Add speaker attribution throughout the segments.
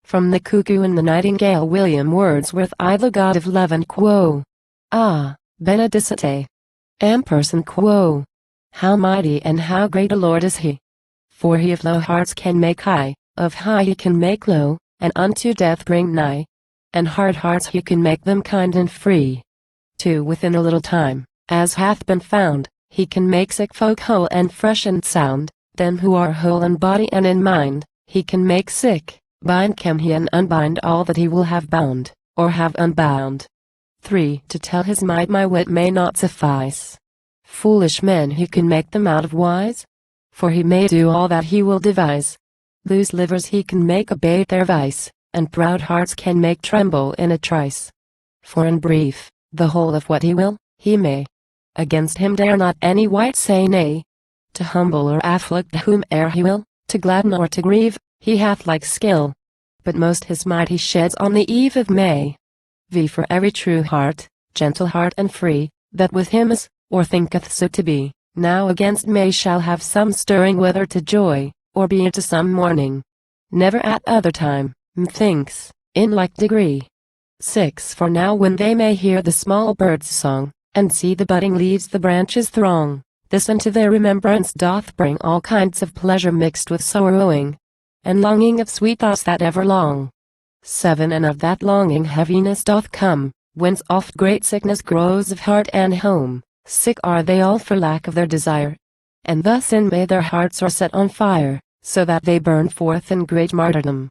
Speaker 1: From the Cuckoo and the Nightingale, William Wordsworth. I, the god of love, and quo. Ah, benedicite. Ampersand quo. How mighty and how great a Lord is he! For he of low hearts can make high, of high he can make low, and unto death bring nigh. And hard hearts he can make them kind and free. 2. Within a little time, as hath been found, he can make sick folk whole and fresh and sound. Them who are whole in body and in mind, he can make sick. Bind can he and unbind all that he will have bound, or have unbound. 3. To tell his might my wit may not suffice. Foolish men he can make them out of wise. For he may do all that he will devise. Loose livers he can make abate their vice, and proud hearts can make tremble in a trice. For in brief, the whole of what he will, he may. Against him dare not any wight say nay. To humble or afflict whome'er he will, to gladden or to grieve, he hath like skill. But most his might he sheds on the eve of May. For every true heart, gentle heart and free, that with him is, or thinketh so to be, now against May shall have some stirring whether to joy, or be to some mourning. Never at other time, methinks, in like degree. 6. For now when they may hear the small bird's song, and see the budding leaves the branches throng, this unto their remembrance doth bring all kinds of pleasure mixed with sorrowing, and longing of sweet thoughts that ever long. 7. And of that longing heaviness doth come, whence oft great sickness grows of heart and home. Sick are they all for lack of their desire. And thus in May their hearts are set on fire, so that they burn forth in great martyrdom.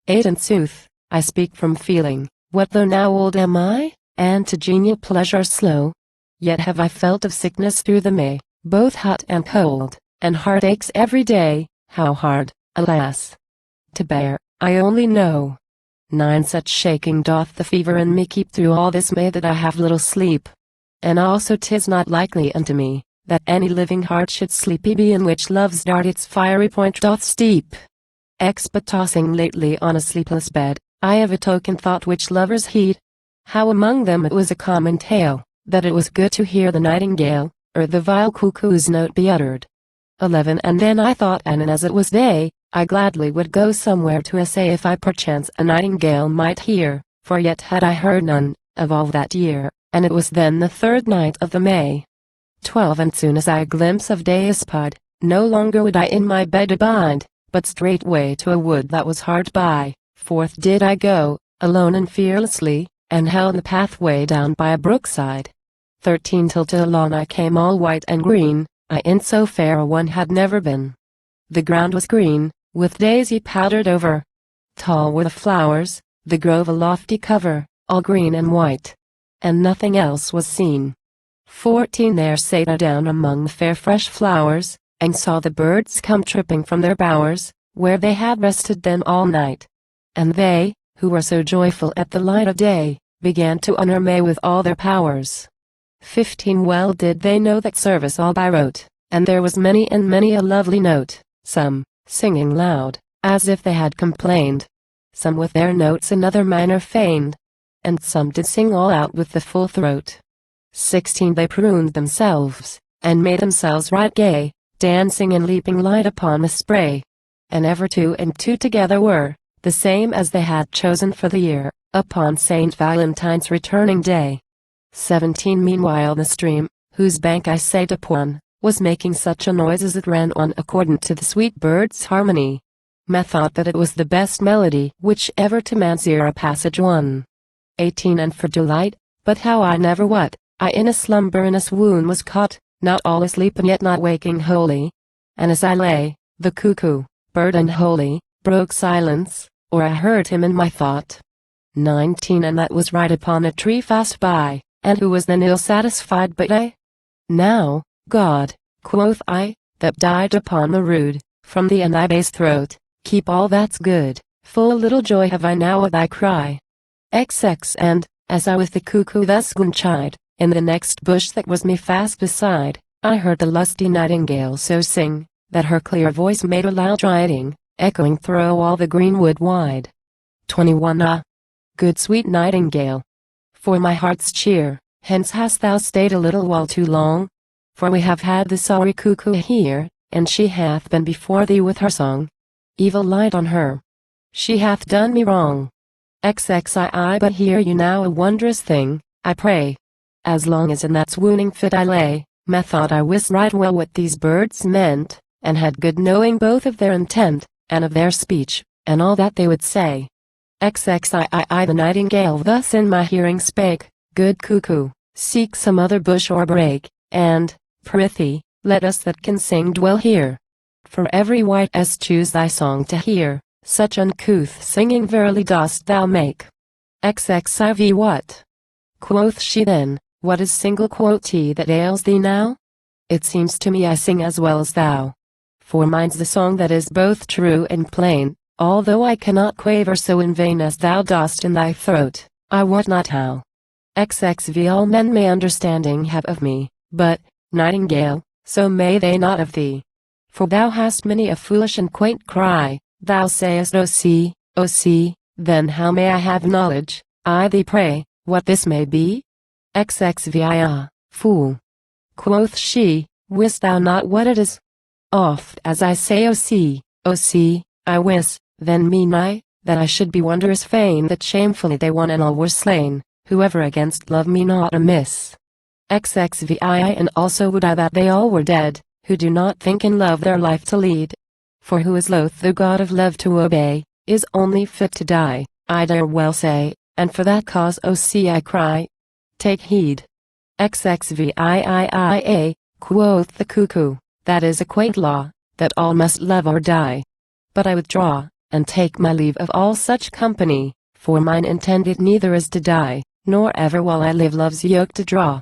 Speaker 1: 8. In sooth, I speak from feeling, what though now old am I, and to genial pleasure slow, yet have I felt of sickness through the May, both hot and cold, and heartaches every day, how hard, alas, to bear, I only know. 9. Such shaking doth the fever in me keep through all this May that I have little sleep. And also 'tis not likely unto me, that any living heart should sleepy be in which love's dart its fiery point doth steep. But tossing lately on a sleepless bed, I have a token thought which lovers heed. How among them it was a common tale, that it was good to hear the nightingale, or the vile cuckoo's note be uttered. 11. And then I thought, and as it was day, I gladly would go somewhere to essay if I perchance a nightingale might hear, for yet had I heard none, of all that year, and it was then the 3rd night of the May. 12. And soon as I a glimpse of day espied, no longer would I in my bed abide, but straightway to a wood that was hard by, forth did I go, alone and fearlessly, and held the pathway down by a brookside. 13. Till to a lawn I came all white and green, I in so fair a one had never been. The ground was green, with daisy powdered over. Tall were the flowers, the grove a lofty cover, all green and white. And nothing else was seen. 14. There sate I down among the fair fresh flowers, and saw the birds come tripping from their bowers, where they had rested them all night. And they, who were so joyful at the light of day, began to honor May with all their powers. 15. Well did they know that service all by rote, and there was many and many a lovely note, some, singing loud, as if they had complained, some with their notes another manner feigned, and some did sing all out with the full throat. 16. They pruned themselves, and made themselves right gay, dancing and leaping light upon the spray. And ever 2 and 2 together were, the same as they had chosen for the year, upon St. Valentine's returning day. 17. Meanwhile the stream, whose bank I sate upon, was making such a noise as it ran on accordant to the sweet bird's harmony. Methought that it was the best melody which ever to man's ear a passage won. 18. And for delight, but how I never what, I in a slumber in a swoon was caught, not all asleep and yet not waking wholly. And as I lay, the cuckoo, bird and holy, broke silence, or I heard him in my thought. 19. And that was right upon a tree fast by, and who was then ill satisfied but I? Now, God, quoth I, that died upon the rood, from the Anibe's throat, keep all that's good, full little joy have I now of thy cry. XX. And, as I with the cuckoo thus chide, in the next bush that was me fast beside, I heard the lusty nightingale so sing, that her clear voice made a loud riding, echoing through all the greenwood wide. 21. Ah, good sweet nightingale, for my heart's cheer, hence hast thou stayed a little while too long? For we have had the sorry cuckoo here, and she hath been before thee with her song. Evil light on her. she hath done me wrong. XXII but hear you now a wondrous thing, I pray. As long as in that swooning fit I lay, methought I wist right well what these birds meant, and had good knowing both of their intent, and of their speech, and all that they would say. XXII the nightingale thus in my hearing spake, Good cuckoo, seek some other bush or brake, and, prithee, let us that can sing dwell here. For every wight choose thy song to hear, such uncouth singing verily dost thou make. XXIV what? Quoth she then, what is single quotee that ails thee now? It seems to me I sing as well as thou. For mine's the song that is both true and plain, although I cannot quaver so in vain as thou dost in thy throat, I wot not how. XXV all men may understanding have of me, but, nightingale, so may they not of thee. For thou hast many a foolish and quaint cry, thou sayest O see, then how may I have knowledge, I thee pray, what this may be? XXV fool. Quoth she, wist thou not what it is? Oft as I say O see, I wis, then mean I, that I should be wondrous fain that shamefully they one and all were slain, whoever against love me not amiss. XXVI and also would I that they all were dead, who do not think in love their life to lead. For who is loath the God of love to obey, is only fit to die, I dare well say, and for that cause O see I cry. Take heed. XXVIIIA, quoth the cuckoo, that is a quaint law, that all must love or die. But I withdraw, and take my leave of all such company, for mine intended neither is to die, nor ever while I live love's yoke to draw.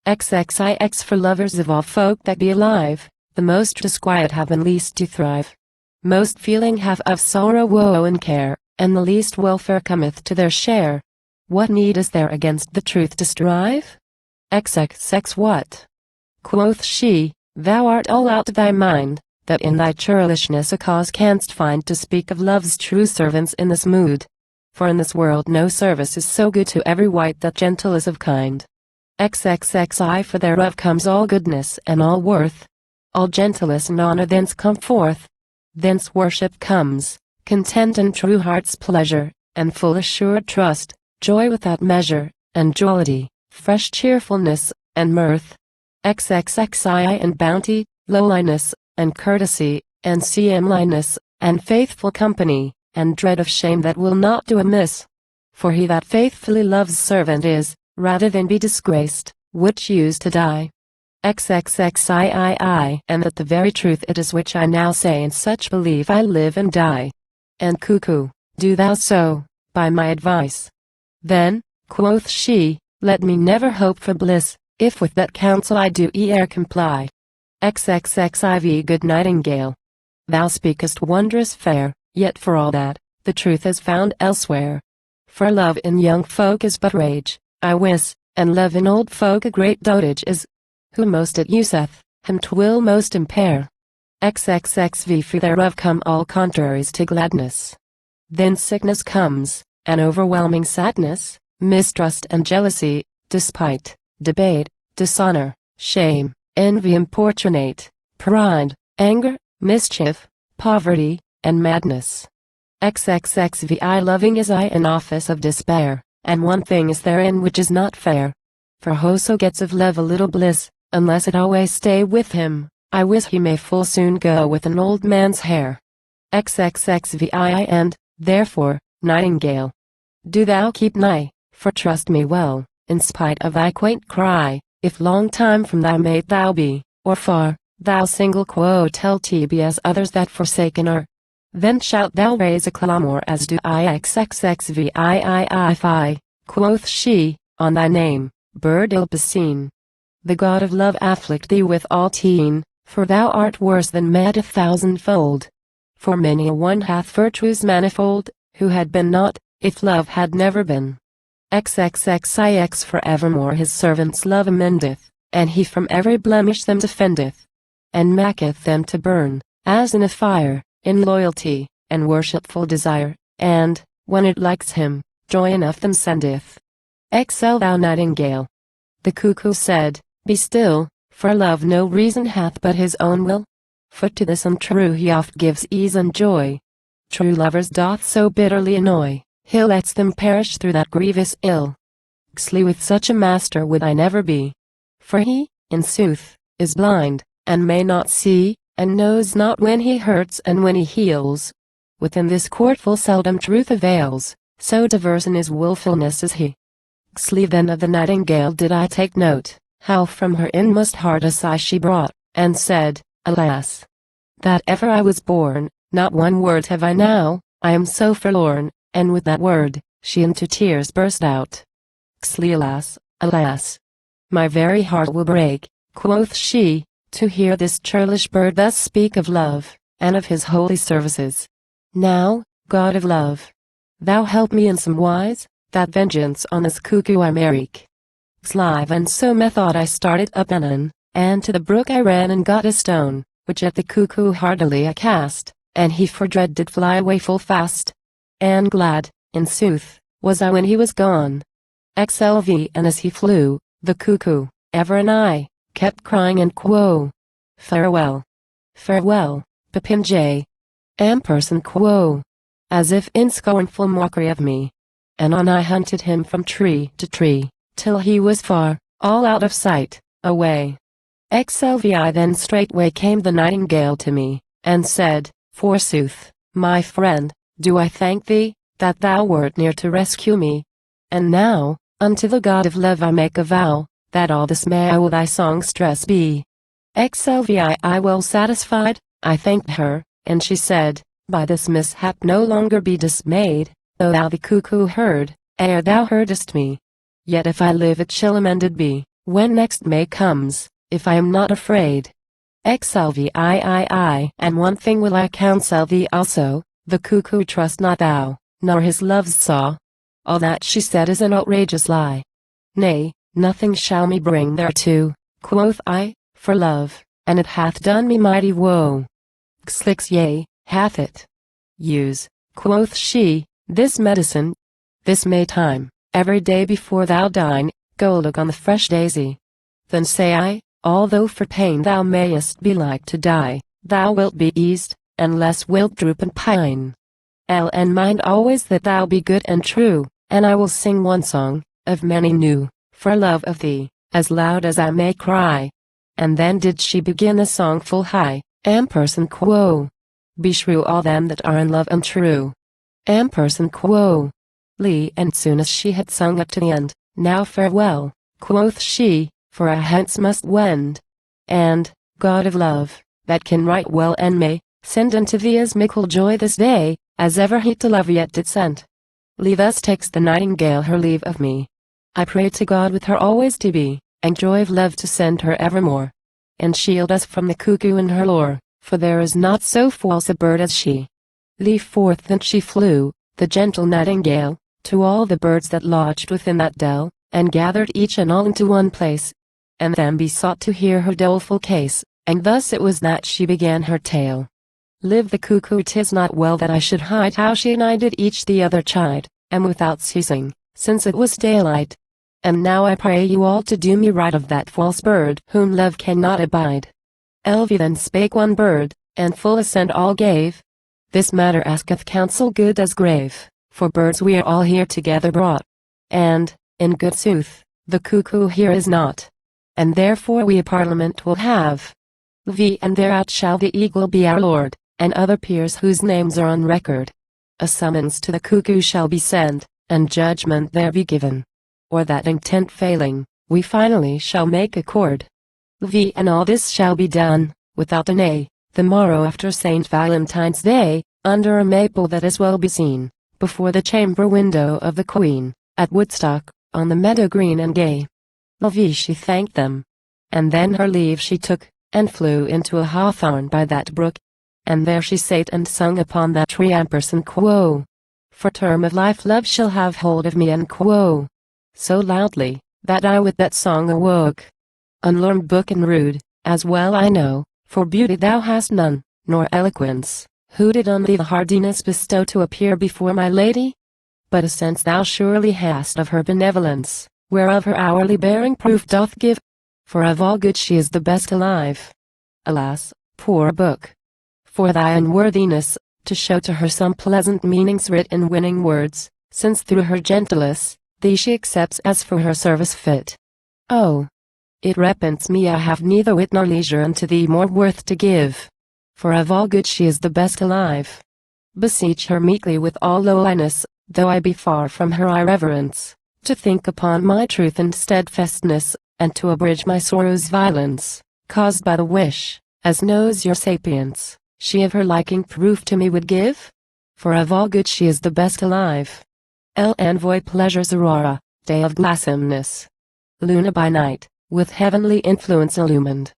Speaker 1: XXIX for lovers of all folk that be alive, the most disquiet have and least to thrive. Most feeling have of sorrow, woe and care, and the least welfare cometh to their share. What need is there against the truth to strive? XXX what? Quoth she, thou art all out of thy mind, that in thy churlishness a cause canst find to speak of love's true servants in this mood. For in this world no service is so good to every wight that gentle is of kind. XXXI for thereof comes all goodness and all worth. All gentleness and honor thence come forth. Thence worship comes, content and true heart's pleasure, and full assured trust, joy without measure, and jollity, fresh cheerfulness, and mirth. XXXI and bounty, lowliness, and courtesy, and seemliness, and faithful company, and dread of shame that will not do amiss. For he that faithfully loves servant is, rather than be disgraced, which used to die. XXXIII and that the very truth it is which I now say in such belief I live and die. And cuckoo, do thou so, by my advice. Then, quoth she, let me never hope for bliss, if with that counsel I do e'er comply. XXXIV good nightingale. Thou speakest wondrous fair, yet for all that, the truth is found elsewhere. For love in young folk is but rage, I wis, and love in old folk a great dotage is. Who most it useth, him 'twill most impair. XXXV for thereof come all contraries to gladness. Then sickness comes, an overwhelming sadness, mistrust and jealousy, despite, debate, dishonor, shame, envy importunate, pride, anger, mischief, poverty, and madness. XXXVI loving is I an office of despair, and one thing is therein which is not fair. For whoso gets of love a little bliss, unless it always stay with him, I wis he may full soon go with an old man's hair. XXXVI and, therefore, nightingale, do thou keep nigh, for trust me well, in spite of thy quaint cry, if long time from thy mate thou be, or far, thou single tell be as others that forsaken are. Then shalt thou raise a clamor as do I. XXXVII, quoth she, on thy name, bird ill beseen. The God of love afflict thee with all teen, for thou art worse than mad 1,000-fold. For many a one hath virtues manifold, who had been not, if love had never been. XXXIX forevermore his servants love amendeth, and he from every blemish them defendeth, and maketh them to burn, as in a fire, in loyalty, and worshipful desire, and, when it likes him, joy enough them sendeth. Excel thou nightingale. The cuckoo said, be still, for love no reason hath but his own will. For to this untrue he oft gives ease and joy. true lovers doth so bitterly annoy, he lets them perish through that grievous ill. Xli with such a master would I never be. For he, in sooth, is blind, and may not see, and knows not when he hurts and when he heals. Within this court full seldom truth avails, so diverse in his wilfulness is he. Xli then of the nightingale did I take note, how from her inmost heart a sigh she brought, and said, Alas! That ever I was born, not one word have I now, I am so forlorn, and with that word, she into tears burst out. Xli, alas, alas! My very heart will break, quoth she, to hear this churlish bird thus speak of love, and of his holy services. Now, God of love, thou help me in some wise, that vengeance on this cuckoo I may wreak. Xli, and so methought I started up and to the brook I ran and got a stone, which at the cuckoo heartily I cast, and he for dread did fly away full fast. And glad, in sooth, was I when he was gone. XLV, and as he flew, the cuckoo, ever and I, kept crying and quo. Farewell. Farewell, Popinjay. Quo. As if in scornful mockery of me. And on I hunted him from tree to tree, till he was far, all out of sight, away. XLVI then straightway came the nightingale to me, and said, Forsooth, my friend, do I thank thee, that thou wert near to rescue me. And now, unto the God of love I make a vow, that all this may will thy songstress be. XLVI well satisfied, I thanked her, and she said, By this mishap no longer be dismayed, though thou the cuckoo heard, ere thou heardest me. Yet if I live it shall amended be, when next May comes, if I am not afraid. XLVII, and one thing will I counsel thee also, the cuckoo trust not thou, nor his love's saw. All that she said is an outrageous lie. Nay, nothing shall me bring thereto, quoth I, for love, and it hath done me mighty woe. Xlix, yea, hath it. Use, quoth she, this medicine, this May time, every day before thou dine, go look on the fresh daisy. Then say I, although for pain thou mayest be like to die, thou wilt be eased, and less wilt droop and pine. And mind always that thou be good and true, and I will sing one song, of many new, for love of thee, as loud as I may cry. And then did she begin a song full high, quo. Beshrew all them that are in love and true. Quo. Lee, and soon as she had sung up to the end, Now farewell, quoth she, for I hence must wend. And, God of love, that can right well and may, send unto thee as mickle joy this day, as ever he to love yet did send. Lee thus takes the nightingale her leave of me. I pray to God with her always to be, and joy of love to send her evermore. And shield us from the cuckoo and her lure, for there is not so false a bird as she. Lee forth then she flew, the gentle nightingale, to all the birds that lodged within that dell, and gathered each and all into one place, and them besought to hear her doleful case, and thus it was that she began her tale. Live the cuckoo, 'tis not well that I should hide how she and I did each the other chide, and without ceasing, since it was daylight. And now I pray you all to do me right of that false bird whom love cannot abide. Elvie then spake one bird, and full assent all gave. This matter asketh counsel good as grave, for birds we are all here together brought. And, in good sooth, the cuckoo here is not. And therefore we a parliament will have. And thereout shall the eagle be our lord, and other peers whose names are on record. A summons to the cuckoo shall be sent, and judgment there be given. Or that intent failing, we finally shall make accord. And all this shall be done, without a nay, the morrow after St. Valentine's Day, under a maple that is well be seen, before the chamber window of the Queen, at Woodstock, on the meadow green and gay. She thanked them. And then her leave she took, and flew into a hawthorn by that brook. And there she sate and sung upon that tree quo. For term of life love shall have hold of me quo. So loudly, that I with that song awoke. Unlearned book and rude, as well I know, for beauty thou hast none, nor eloquence, who did on thee the hardiness bestow to appear before my lady? But a sense thou surely hast of her benevolence, whereof her hourly bearing proof doth give. For of all good she is the best alive. Alas, poor book! For thy unworthiness, to show to her some pleasant meanings writ in winning words, since through her gentleness, these she accepts as for her service fit. Oh! It repents me I have neither wit nor leisure unto thee more worth to give. For of all good she is the best alive. Beseech her meekly with all lowliness, though I be far from her irreverence, to think upon my truth and steadfastness, and to abridge my sorrow's violence, caused by the wish, as knows your sapience, she of her liking proof to me would give? For of all good she is the best alive. El envoy pleasures Aurora, day of glassomeness. Luna by night, with heavenly influence illumined.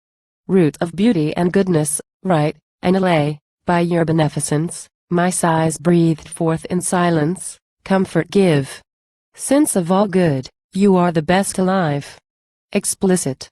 Speaker 1: Root of beauty and goodness, right, and allay, by your beneficence, my sighs breathed forth in silence, comfort give. Since of all good, you are the best alive. Explicit.